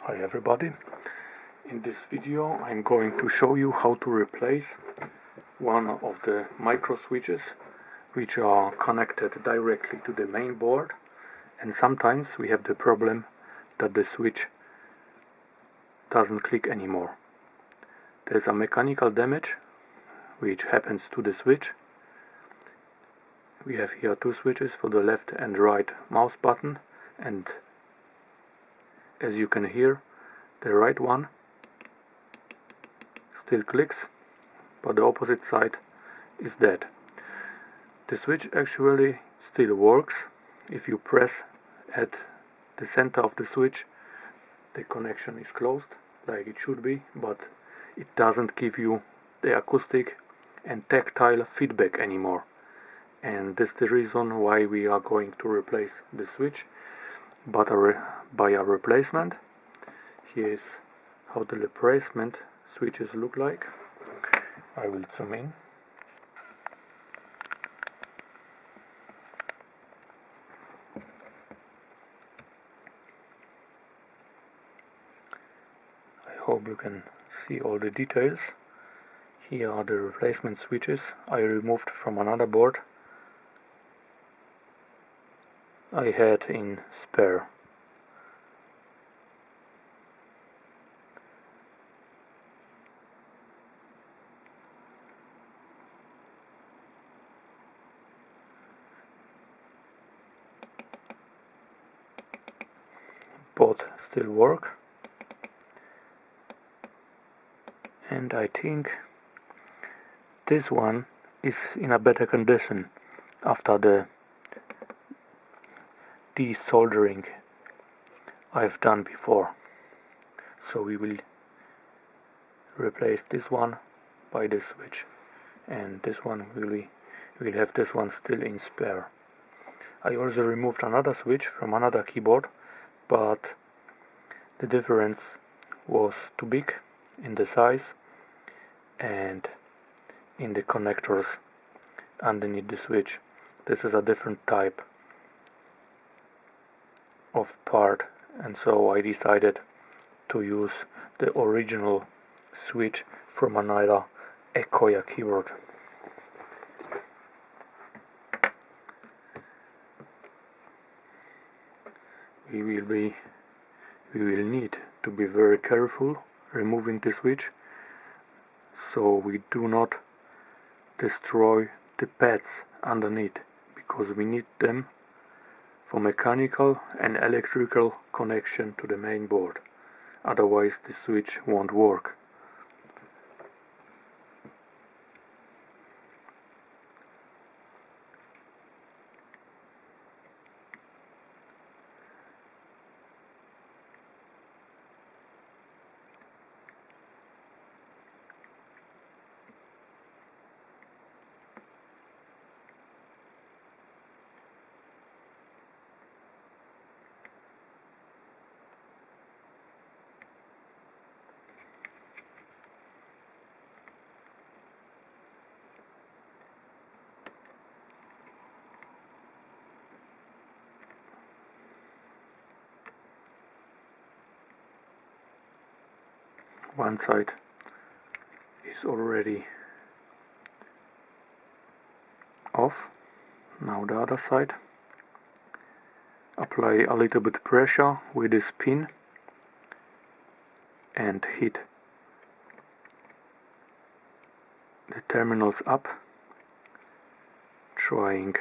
Hi everybody, in this video I'm going to show you how to replace one of the micro switches which are connected directly to the main board, and sometimes we have the problem that the switch doesn't click anymore. There's a mechanical damage which happens to the switch. We have here two switches for the left and right mouse button, and as you can hear, the right one still clicks, but the opposite side is dead. The switch actually still works. If you press at the center of the switch, the connection is closed like it should be, but it doesn't give you the acoustic and tactile feedback anymore. And that's the reason why we are going to replace the switch by a replacement. Here is how the replacement switches look like. I will zoom in. I hope you can see all the details. Here are the replacement switches I removed from another board I had in spare. Both still work, and I think this one is in a better condition after the desoldering I've done before. So we will replace this one by this switch, and this one we'll have this one still in spare. I also removed another switch from another keyboard, but the difference was too big in the size and in the connectors underneath the switch. This is a different type of part, and so I decided to use the original switch from another akoya keyboard. We will need to be very careful removing the switch, so we do not destroy the pads underneath, because we need them for mechanical and electrical connection to the main board. Otherwise the switch won't work. One side is already off. Now the other side. Apply a little bit pressure with this pin and hit the terminals up, trying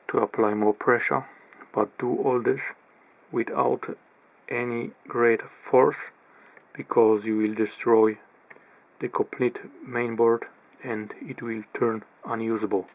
to apply more pressure, but do all this without any great force, because you will destroy the complete mainboard and it will turn unusable.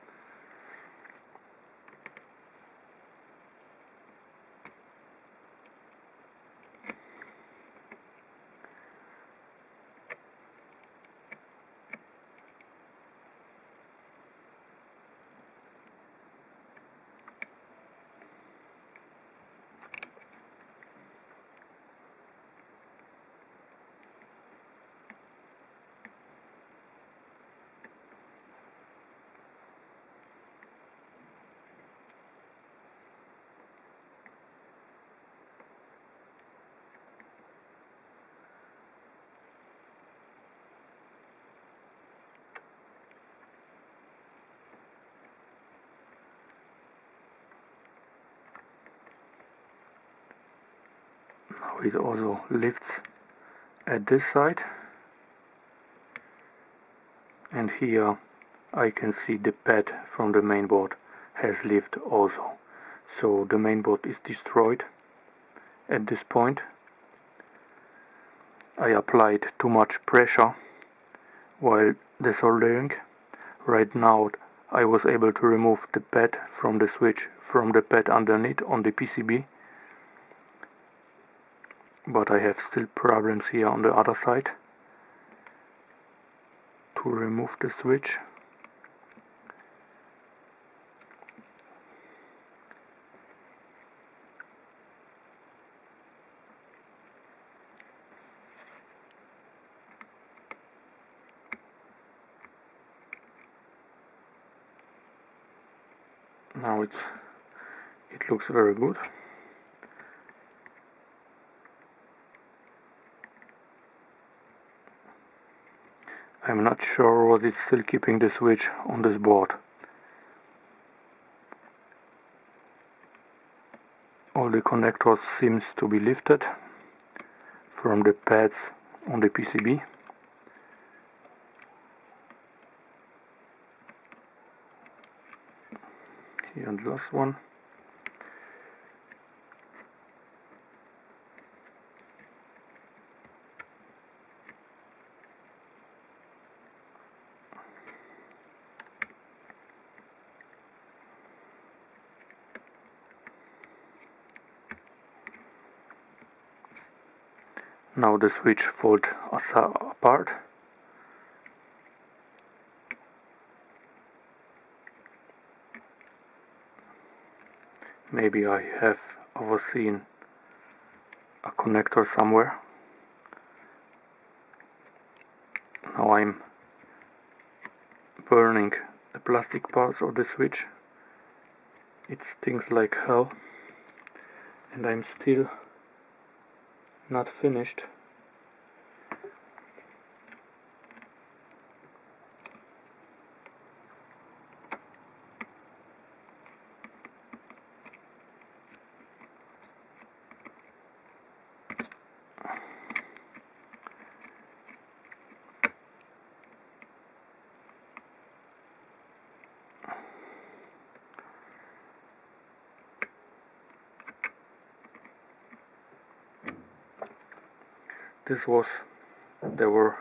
it also lifts at this side, and here I can see the pad from the mainboard has lifted also. So the mainboard is destroyed at this point. I applied too much pressure while desoldering. Right now I was able to remove the pad from the switch from the pad underneath on the PCB, but I have still problems here on the other side to remove the switch. Now it looks very good. I'm not sure what is still keeping the switch on this board. All the connectors seems to be lifted from the pads on the PCB. Here the last one. Now the switch folds apart. Maybe I have overseen a connector somewhere. Now I'm burning the plastic parts of the switch. It stinks like hell, and I'm still not finished. There were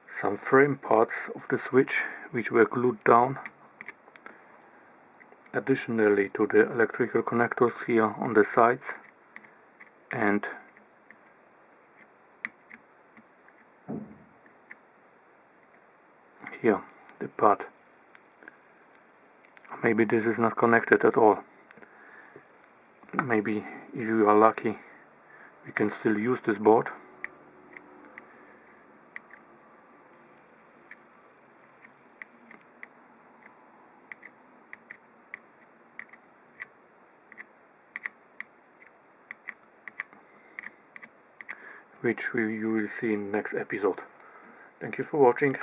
some frame parts of the switch which were glued down additionally to the electrical connectors here on the sides, and here the pad. Maybe this is not connected at all. Maybe if you are lucky we can still use this board. Which you will see in the next episode. Thank you for watching.